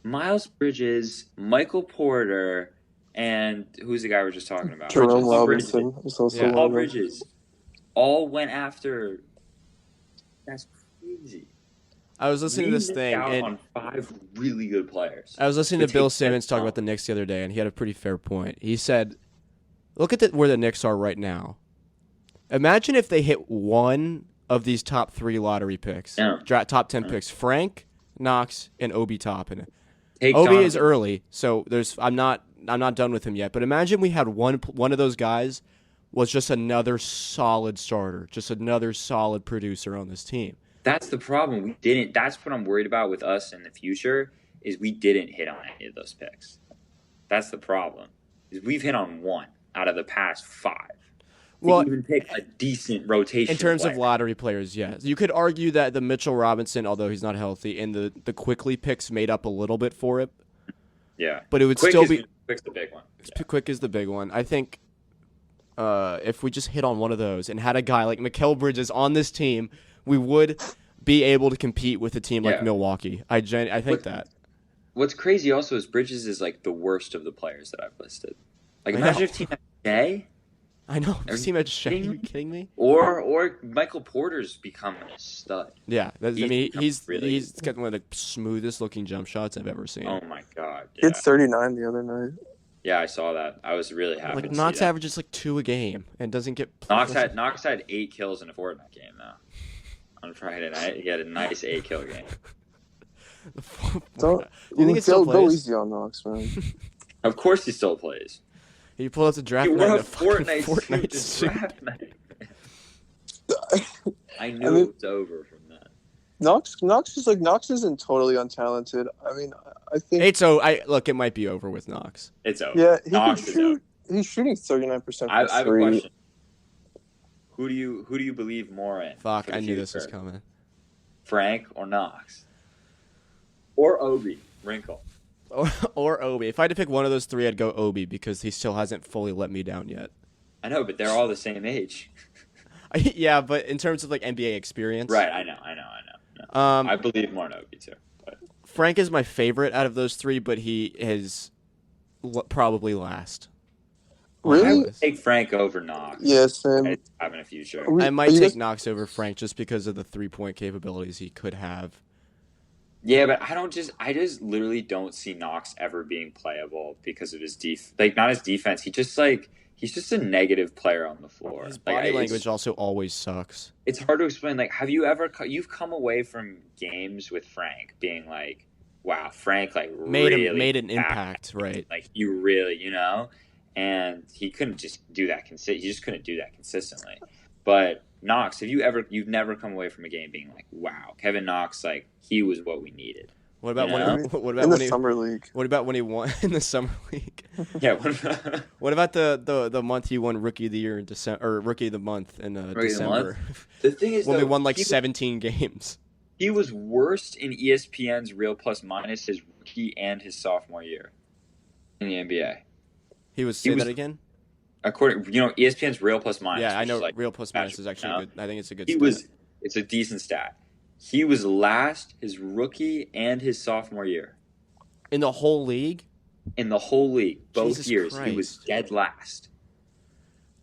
Speaker 2: Miles Bridges, Michael Porter, and who's the guy we were just talking about?
Speaker 3: Jerome
Speaker 2: Paul
Speaker 3: Robinson was also
Speaker 1: Yeah.
Speaker 3: one
Speaker 2: Paul
Speaker 3: of them.
Speaker 2: Bridges all went after. That's crazy.
Speaker 1: I was listening to this thing,
Speaker 2: out
Speaker 1: and
Speaker 2: on 5 really good players.
Speaker 1: I was listening to Bill Simmons talk about the Knicks the other day, and he had a pretty fair point. He said, look at where the Knicks are right now. Imagine if they hit one of these top 3 lottery picks, top 10 picks, Frank, Knox, and Obi Toppin. Obi is early, so I'm not done with him yet. But imagine we had one of those guys was just another solid starter, just another solid producer on this team.
Speaker 2: That's the problem. We didn't. That's what I'm worried about with us in the future. Is we didn't hit on any of those picks. That's the problem. Is we've hit on 1 out of the past 5.
Speaker 1: Well,
Speaker 2: even pick a decent rotation
Speaker 1: in terms
Speaker 2: player.
Speaker 1: of lottery players, yes. You could argue that the Mitchell Robinson, although he's not healthy, and the Quickly picks made up a little bit for it.
Speaker 2: Yeah,
Speaker 1: but it would
Speaker 2: Quick
Speaker 1: still
Speaker 2: is,
Speaker 1: be
Speaker 2: Quick's the big one.
Speaker 1: Yeah. Quick is the big one. I think if we just hit on one of those and had a guy like Mikal Bridges on this team, we would be able to compete with a team like Milwaukee. I think that.
Speaker 2: What's crazy also is Bridges is like the worst of the players that I've listed. Like imagine if team had Shea.
Speaker 1: I know. Team had Shea. Are you kidding me?
Speaker 2: Or Michael Porter's becoming a stud.
Speaker 1: Yeah, he's got one of the smoothest looking jump shots I've ever seen.
Speaker 2: Oh my god!
Speaker 3: He had 39 the other night.
Speaker 2: Yeah, I saw that. I was really happy.
Speaker 1: Like Knox averages like 2 a game and doesn't get.
Speaker 2: Knox had 8 kills in a Fortnite game though. On Friday night, he had a nice 8-kill game.
Speaker 3: Do you think go easy on Knox, man?
Speaker 2: Of course, he still plays.
Speaker 1: He pulled out the draft
Speaker 2: night.
Speaker 1: We're
Speaker 2: a Fortnite draft night. I knew it was over from that.
Speaker 3: Knox isn't totally untalented. I mean, I think
Speaker 1: look, it might be over with Knox.
Speaker 2: It's over.
Speaker 3: Yeah, he's shooting 39% from
Speaker 2: I have a
Speaker 3: 3.
Speaker 2: question. Who do you believe more in?
Speaker 1: Fuck, I knew this was coming.
Speaker 2: Frank or Knox? Or Obi? Wrinkle.
Speaker 1: Or Obi. If I had to pick one of those 3, I'd go Obi because he still hasn't fully let me down yet.
Speaker 2: I know, but they're all the same age.
Speaker 1: Yeah, but in terms of like NBA experience.
Speaker 2: Right, I know. No. I believe more in Obi too. But.
Speaker 1: Frank is my favorite out of those 3, but he is probably last.
Speaker 3: Really?
Speaker 2: I would take Frank over Knox.
Speaker 3: Yes, and
Speaker 2: having a future.
Speaker 1: I might take Knox over Frank just because of the 3-point capabilities he could have.
Speaker 2: Yeah, but I just literally don't see Knox ever being playable because of his not his defense. He's just a negative player on the floor.
Speaker 1: His body language also always sucks.
Speaker 2: It's hard to explain. Like, have you you've come away from games with Frank being like, wow, Frank made an impact,
Speaker 1: right?
Speaker 2: Like you really, and he couldn't just do that. He just couldn't do that consistently. But Knox, you've never come away from a game being like, wow, Kevin Knox, he was what we needed.
Speaker 1: What about
Speaker 3: summer league?
Speaker 1: What about when he won in the summer league?
Speaker 2: Yeah.
Speaker 1: What about the month he won Rookie of the Year in December, or Rookie of the Month in December?
Speaker 2: The thing is,
Speaker 1: when we won 17 games.
Speaker 2: He was worst in ESPN's Real Plus Minus his rookie and his sophomore year in the NBA.
Speaker 1: Say that again?
Speaker 2: According, ESPN's Real Plus Minus.
Speaker 1: Yeah, I know Real Plus Minus is actually good. I think it's a good stat.
Speaker 2: It's a decent stat. He was last his rookie and his sophomore year.
Speaker 1: In the whole league?
Speaker 2: In the whole league. Both
Speaker 1: Jesus
Speaker 2: years.
Speaker 1: Christ.
Speaker 2: He was dead last.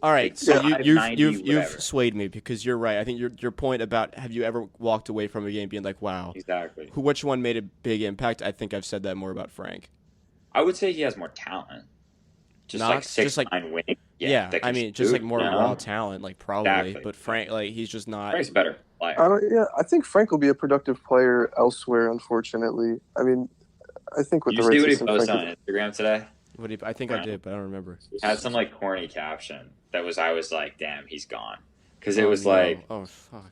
Speaker 1: All right,
Speaker 2: Like,
Speaker 1: so
Speaker 2: 5'90",
Speaker 1: you've
Speaker 2: whatever.
Speaker 1: swayed me because you're right. I think your point about have you ever walked away from a game being like, wow,
Speaker 2: Exactly.
Speaker 1: which one made a big impact? I think I've said that more about Frank.
Speaker 2: I would say he has more talent. Just like
Speaker 1: Just like
Speaker 2: 6'9" wing.
Speaker 1: yeah,
Speaker 2: that
Speaker 1: I
Speaker 2: can
Speaker 1: mean, just like
Speaker 2: shoot,
Speaker 1: more
Speaker 2: you know?
Speaker 1: raw talent, like probably.
Speaker 2: Exactly.
Speaker 1: But Frank, like he's just not.
Speaker 2: Frank's a better player.
Speaker 3: I think Frank will be a productive player elsewhere. Unfortunately, I mean, I think with
Speaker 2: Did
Speaker 3: the
Speaker 2: you see
Speaker 3: right
Speaker 2: what he
Speaker 3: system,
Speaker 2: posted
Speaker 3: Frank
Speaker 2: on Instagram today?
Speaker 1: I think I did, but I don't remember.
Speaker 2: He had some like corny caption that was I was like, damn, he's gone. Because it
Speaker 1: Oh,
Speaker 2: was
Speaker 1: no.
Speaker 2: like,
Speaker 1: oh fuck.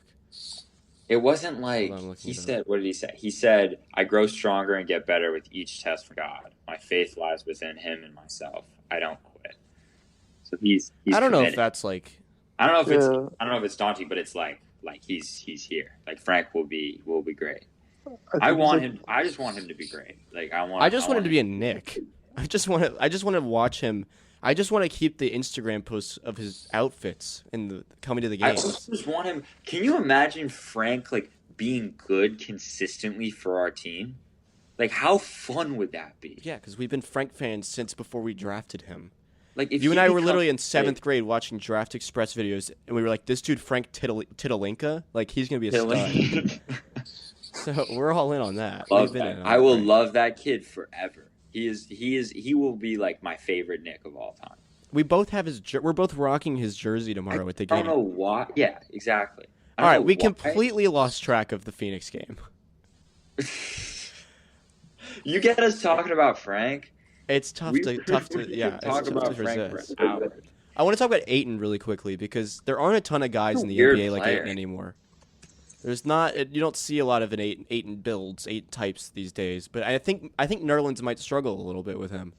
Speaker 2: it wasn't
Speaker 1: Hold
Speaker 2: like,
Speaker 1: on, I'm looking
Speaker 2: he
Speaker 1: it up.
Speaker 2: said, what did he say? He said, I grow stronger and get better with each test from God. My faith lies within him and myself. I don't quit. So he's
Speaker 1: I don't know if
Speaker 2: committed.
Speaker 1: that's like.
Speaker 2: I don't know if it's
Speaker 3: Yeah.
Speaker 2: I don't know if it's daunting, but it's like he's here. Like Frank will be great.
Speaker 3: think
Speaker 2: I
Speaker 3: he's
Speaker 2: want
Speaker 3: like-
Speaker 2: him. I just want him to be great. Like I want.
Speaker 1: I just want him to be a Nick. I just want to watch him. I just want to keep the Instagram posts of his outfits and coming to the
Speaker 2: I
Speaker 1: games.
Speaker 2: just want him. Can you imagine Frank like being good consistently for our team? Like how fun would that be?
Speaker 1: Yeah, because we've been Frank fans since before we drafted him.
Speaker 2: Like if
Speaker 1: You and
Speaker 2: he
Speaker 1: I were
Speaker 2: becomes
Speaker 1: literally in
Speaker 2: great-
Speaker 1: 7th grade watching Draft Express videos, and we were like, "This dude Frank Titalinka, like he's gonna be a stud." So we're all in on that.
Speaker 2: Love
Speaker 1: We've been
Speaker 2: that.
Speaker 1: in on
Speaker 2: I will
Speaker 1: Frank.
Speaker 2: love that kid forever. He will be like my favorite Nick of all time.
Speaker 1: We both have his. We're both rocking his jersey tomorrow at the
Speaker 2: I
Speaker 1: game.
Speaker 2: don't know why. Yeah, exactly. I
Speaker 1: All
Speaker 2: don't
Speaker 1: right,
Speaker 2: know
Speaker 1: we
Speaker 2: why.
Speaker 1: completely lost track of the Phoenix game.
Speaker 2: You get us talking about Frank.
Speaker 1: It's tough
Speaker 2: We
Speaker 1: to yeah. It's
Speaker 2: talk
Speaker 1: tough
Speaker 2: about
Speaker 1: to
Speaker 2: Frank
Speaker 1: resist.
Speaker 2: for hours.
Speaker 1: I want to talk about Aiton really quickly because there aren't a ton of guys in the
Speaker 2: Weird
Speaker 1: NBA like
Speaker 2: player.
Speaker 1: Aiton anymore. There's not. You don't see a lot of an Aiton builds, 8 types these days. But I think Nerlens might struggle a little bit with him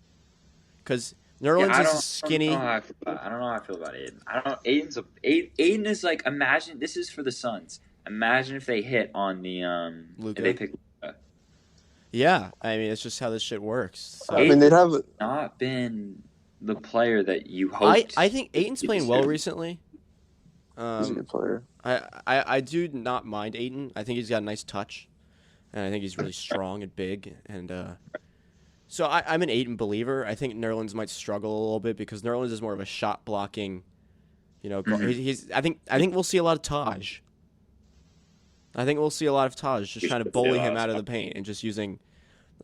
Speaker 1: because Nerlens is skinny.
Speaker 2: I don't know how I feel about Aiden. I don't know. Aiden is like, imagine this is for the Suns. Imagine if they hit on the
Speaker 1: Luka.
Speaker 2: They pick Luka.
Speaker 1: Yeah, I mean it's just how this shit works. So.
Speaker 3: I mean, they'd have.
Speaker 2: Not been the player that you hoped.
Speaker 1: I think Aiton's
Speaker 2: he
Speaker 1: playing
Speaker 2: was
Speaker 1: well
Speaker 2: here.
Speaker 1: recently.
Speaker 3: He's a good player.
Speaker 1: I do not mind Aiton. I think he's got a nice touch, and I think he's really strong and big. And so I'm an Aiton believer. I think Nerlens might struggle a little bit because Nerlens is more of a shot blocking. He's. I think we'll see a lot of Taj. I think we'll see a lot of Taj just
Speaker 2: We
Speaker 1: trying to
Speaker 2: should see a
Speaker 1: bully
Speaker 2: lot
Speaker 1: him
Speaker 2: of
Speaker 1: out of the
Speaker 2: Taj.
Speaker 1: paint and just using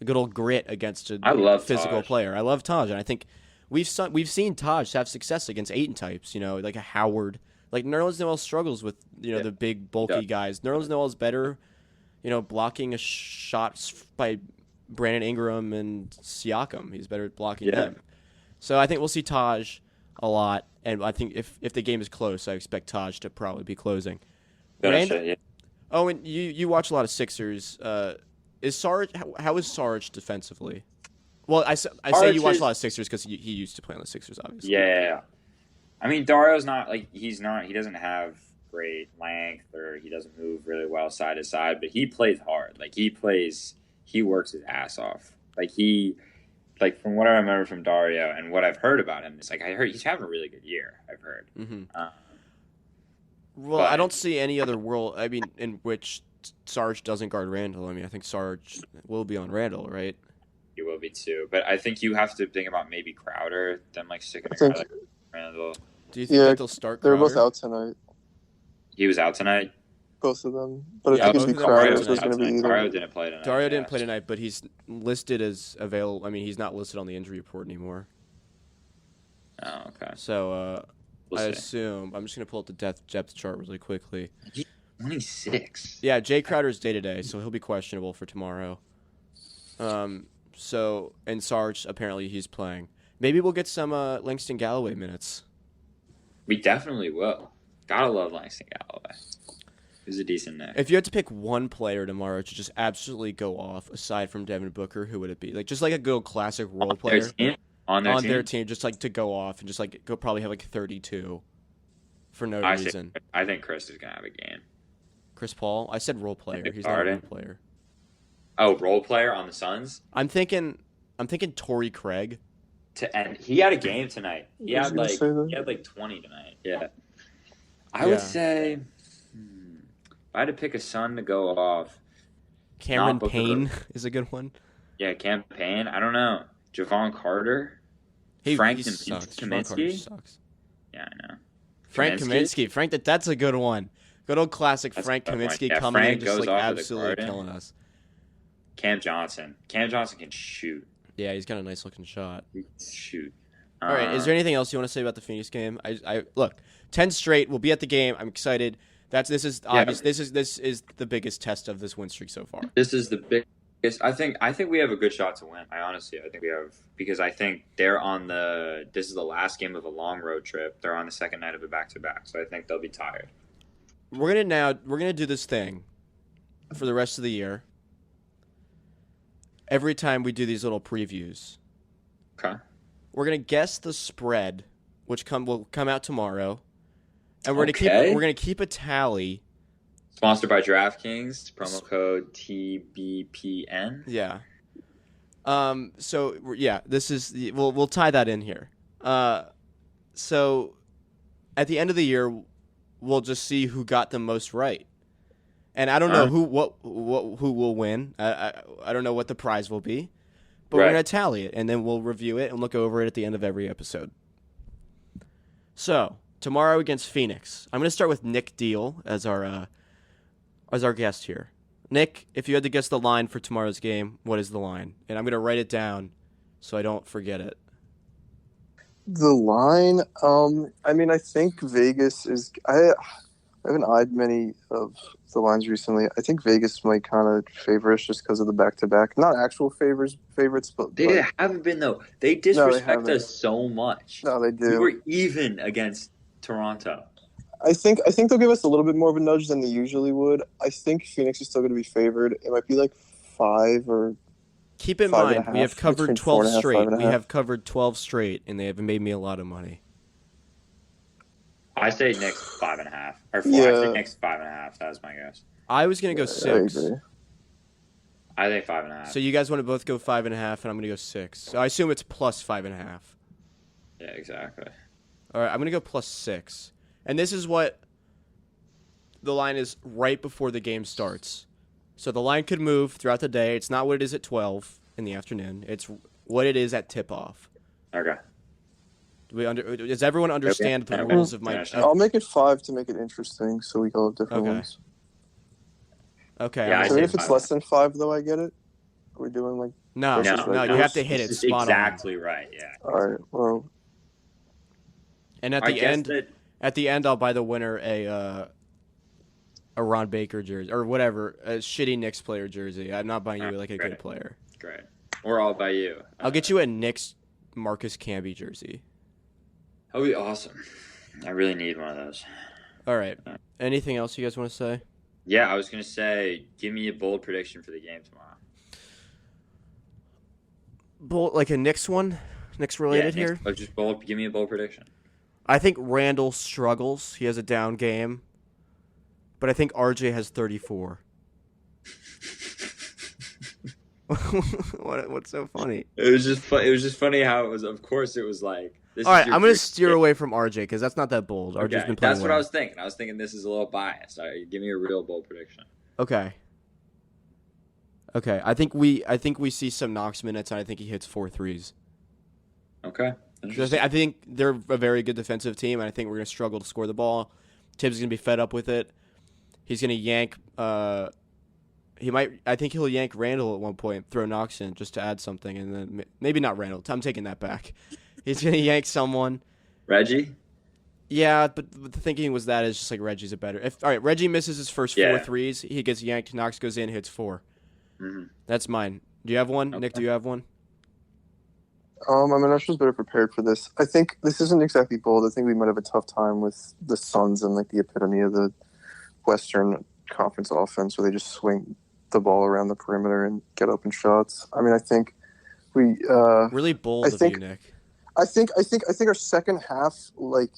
Speaker 1: a good old grit against a
Speaker 2: I love
Speaker 1: physical
Speaker 2: Taj.
Speaker 1: player. I love Taj, and I think we've seen Taj have success against Aiton types. Like a Howard. Like Nerlens Noel struggles with the big bulky
Speaker 2: Yeah.
Speaker 1: guys. Nerlens Noel is better, blocking a shots by Brandon Ingram and Siakam. He's better at blocking
Speaker 2: Yeah.
Speaker 1: them. So I think we'll see Taj a lot, and I think if the game is close, I expect Taj to probably be closing.
Speaker 2: Yeah.
Speaker 1: Oh, and you watch a lot of Sixers. Is Sarge how is Sarge defensively? Well, I say you watch a lot of Sixers because he used to play on the Sixers, obviously.
Speaker 2: Yeah. I mean, Dario's not like he doesn't have great length or he doesn't move really well side to side, but he plays hard. Like he works his ass off. Like from what I remember from Dario and what I've heard about him, it's like I heard he's having a really good year. I've heard.
Speaker 1: Mm-hmm.
Speaker 2: Um,
Speaker 1: Well,
Speaker 2: but-
Speaker 1: I don't see any other world. I mean, in which Sarge doesn't guard Randall. I mean, I think Sarge will be on Randall, right?
Speaker 2: he will be too, but I think you have to think about maybe Crowder, then like sticking a
Speaker 3: I think-
Speaker 2: guy like Randall.
Speaker 1: Do you think
Speaker 3: Yeah,
Speaker 1: that they'll start?
Speaker 3: They're both
Speaker 1: Crowder?
Speaker 3: out tonight,
Speaker 2: He was out tonight.
Speaker 3: both of them. But
Speaker 1: Yeah,
Speaker 3: I think
Speaker 1: both
Speaker 3: it'd be
Speaker 1: of them are
Speaker 3: Crowder,
Speaker 1: out
Speaker 3: so it's
Speaker 1: tonight.
Speaker 3: going to be either.
Speaker 2: Dario didn't play tonight.
Speaker 1: Dario
Speaker 2: yeah.
Speaker 1: didn't play tonight, but he's listed as available. I mean, he's not listed on the injury report anymore.
Speaker 2: Oh, okay.
Speaker 1: So
Speaker 2: We'll
Speaker 1: I
Speaker 2: see.
Speaker 1: assume I'm just gonna pull up the depth chart really quickly.
Speaker 2: 26.
Speaker 1: Yeah, Jay Crowder's day to day, so he'll be questionable for tomorrow. So and Sarge apparently he's playing. Maybe we'll get some Langston Galloway minutes.
Speaker 2: We definitely will. Gotta love Langston Galloway. He's a decent Nick.
Speaker 1: If you had to pick one player tomorrow to just absolutely go off, aside from Devin Booker, who would it be? Like just like a good old classic role player
Speaker 2: On their team?
Speaker 1: their team, just like to go off and just like go probably have like 32 for no
Speaker 2: I
Speaker 1: reason.
Speaker 2: think Chris is gonna have a game.
Speaker 1: Chris Paul, I said role player.
Speaker 2: Nick
Speaker 1: He's not a role
Speaker 2: Harden?
Speaker 1: player.
Speaker 2: Oh, role player on the Suns.
Speaker 1: I'm thinking Torrey Craig.
Speaker 2: And he had a game tonight. He
Speaker 3: I was
Speaker 2: had
Speaker 3: gonna say that.
Speaker 2: 20 tonight. Yeah. I would
Speaker 1: Yeah.
Speaker 2: say if I had to pick a Sun to go off,
Speaker 1: Cameron
Speaker 2: Booker.
Speaker 1: Payne is a good one.
Speaker 2: yeah, campaign. I don't know. Javon Carter.
Speaker 1: He
Speaker 2: Frank
Speaker 1: sucks. Javon Carter
Speaker 2: Kaminsky?
Speaker 1: sucks.
Speaker 2: Yeah, I know.
Speaker 1: Frank Kaminsky. That's a good one. Good old classic Frank Kaminsky coming in and just like absolutely killing us.
Speaker 2: Cam Johnson. Cam Johnson can shoot.
Speaker 1: Yeah, he's got a nice looking shot.
Speaker 2: He can shoot.
Speaker 1: All right, is there anything else you want to say about the Phoenix game? I look, 10 straight. We'll be at the game. I'm excited. This is obvious. This is the biggest test of this win streak so far.
Speaker 2: This is the biggest. I think we have a good shot to win. I think we have, because I think they're on this is the last game of a long road trip. They're on the second night of a back-to-back, so I think they'll be tired.
Speaker 1: We're gonna do this thing for the rest of the year. Every time we do these little previews,
Speaker 2: okay,
Speaker 1: we're gonna guess the spread, which will come out tomorrow, and we're gonna keep a tally.
Speaker 2: Sponsored by DraftKings. Promo code TBPN.
Speaker 1: Yeah. So yeah, this is we'll tie that in here. So at the end of the year, we'll just see who got the most right. And I don't know who will win. I don't know what the prize will be, but we're gonna tally it, and then we'll review it and look over it at the end of every episode. So tomorrow against Phoenix, I'm gonna start with Nick Deal as our guest here. Nick, if you had to guess the line for tomorrow's game, what is the line? And I'm gonna write it down so I don't forget it.
Speaker 3: The line, I mean, I think Vegas is. I haven't eyed many of the lines recently. I think Vegas might kind of favor us just because of the back-to-back. Not actual favorites, but
Speaker 2: they haven't been though. They disrespect us so much.
Speaker 3: No, they do.
Speaker 2: We were even against Toronto.
Speaker 3: I think they'll give us a little bit more of a nudge than they usually would. I think Phoenix is still going to be favored. It might be like 5 or.
Speaker 1: Keep in mind, we have covered 12 straight. We have covered 12 straight, and they have made me a lot of money.
Speaker 2: I say Knicks 5.5 or 4. I say Knicks 5.5. That was my guess.
Speaker 1: I was gonna go 6.
Speaker 2: I think 5.5.
Speaker 1: So you guys want to both go 5.5, and I'm gonna go 6. So I assume it's plus 5.5.
Speaker 2: Yeah, exactly.
Speaker 1: All right, I'm gonna go plus 6, and this is what the line is right before the game starts. So the line could move throughout the day. It's not what it is at 12 in the afternoon. It's what it is at tip-off.
Speaker 2: Okay.
Speaker 1: Does everyone understand the rules of my...
Speaker 3: I'll make it 5 to make it interesting, so we go with different ones.
Speaker 1: Okay.
Speaker 3: Yeah, so if it's less than 5, though, I get it? Are we doing, like...
Speaker 1: No, you have to hit it spot
Speaker 2: exactly on. Right, yeah.
Speaker 3: All right, well...
Speaker 1: And at the end, I'll buy the winner a Ron Baker jersey or whatever, a shitty Knicks player jersey. I'm not buying you like a good player.
Speaker 2: Great. Or I'll buy you.
Speaker 1: I'll get you a Knicks Marcus Camby jersey.
Speaker 2: That would be awesome. I really need one of those.
Speaker 1: All right. Anything else you guys want to say?
Speaker 2: Yeah, I was going to say, give me a bold prediction for the game tomorrow.
Speaker 1: Bold, like a Knicks one? Knicks related here?
Speaker 2: Just bold. Give me a bold prediction.
Speaker 1: I think Randall struggles. He has a down game. But I think RJ has 34. What's so funny?
Speaker 2: It was just funny how it was. Of course, it was like.
Speaker 1: All right, I'm gonna steer away from RJ because that's not that bold.
Speaker 2: Okay,
Speaker 1: RJ's been playing.
Speaker 2: That's what I was thinking. I was thinking this is a little biased. Give me a real bold prediction.
Speaker 1: Okay. I think we see some Knox minutes, and I think he hits 4 threes.
Speaker 2: Okay.
Speaker 1: I think they're a very good defensive team, and I think we're gonna struggle to score the ball. Tibbs is gonna be fed up with it. He's gonna yank. I think he'll yank Randall at one point, throw Knox in just to add something, and then maybe not Randall. I'm taking that back. He's gonna yank someone.
Speaker 2: Reggie.
Speaker 1: Yeah, but the thinking was that is just like Reggie's a better. All right, Reggie misses his first 4 threes. He gets yanked. Knox goes in, hits 4.
Speaker 2: Mm-hmm.
Speaker 1: That's mine. Do you have one,
Speaker 2: Okay.
Speaker 1: Nick? Do you have one?
Speaker 3: I mean, I was better prepared for this. I think this isn't exactly bold. I think we might have a tough time with the Suns and like the epitome of the Western Conference offense, where they just swing the ball around the perimeter and get open shots. I mean, I think we
Speaker 1: really bold of you, Nick.
Speaker 3: I think our second half, like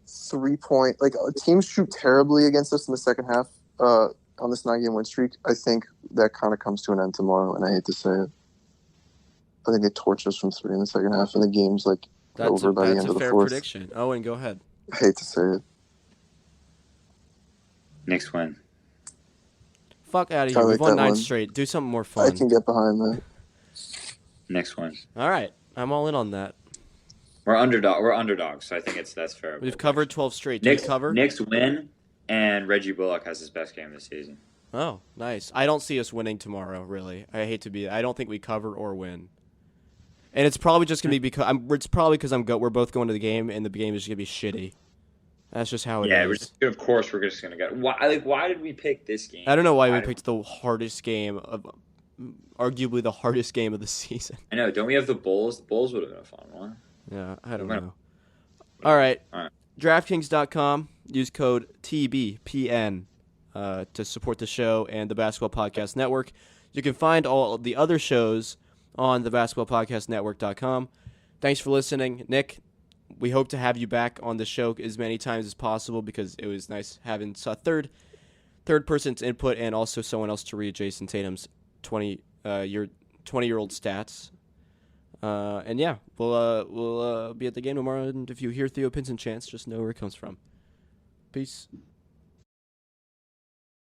Speaker 3: 3-point, like teams shoot terribly against us in the second half on this 9-game win streak. I think that kind of comes to an end tomorrow, and I hate to say it. I think they torch us from 3 in the second half, and the game's like over by the end of the fourth.
Speaker 1: That's a fair prediction. Owen, go ahead.
Speaker 3: I hate to say it.
Speaker 2: Knicks win.
Speaker 1: Fuck out of here. We've won 9 straight. Do something more fun.
Speaker 3: I can get behind that.
Speaker 2: Knicks win.
Speaker 1: All right. I'm all in on that.
Speaker 2: We're underdog. We're underdogs, so I think that's fair.
Speaker 1: We've covered 12 straight. Do we cover?
Speaker 2: Knicks win, and Reggie Bullock has his best game this season.
Speaker 1: Oh, nice. I don't see us winning tomorrow, really. I hate to be. I don't think we cover or win. And it's probably just gonna be because we're both going to the game, and the game is just gonna be shitty. That's just how it is.
Speaker 2: Yeah, of course we're just gonna go. Why did we pick this game?
Speaker 1: I don't know why we picked the hardest game arguably the hardest game of the season.
Speaker 2: I know. Don't we have the Bulls? The Bulls would have been a fun one.
Speaker 1: Yeah, I don't know. All right. DraftKings.com. Use code TBPN to support the show and the Basketball Podcast Network. You can find all the other shows on the basketballpodcastnetwork.com. Thanks for listening, Nick. We hope to have you back on the show as many times as possible because it was nice having a third person's input and also someone else to read Jayson Tatum's 20-year-old stats. And yeah, we'll be at the game tomorrow. And if you hear Theo Pinson chants, just know where it comes from. Peace.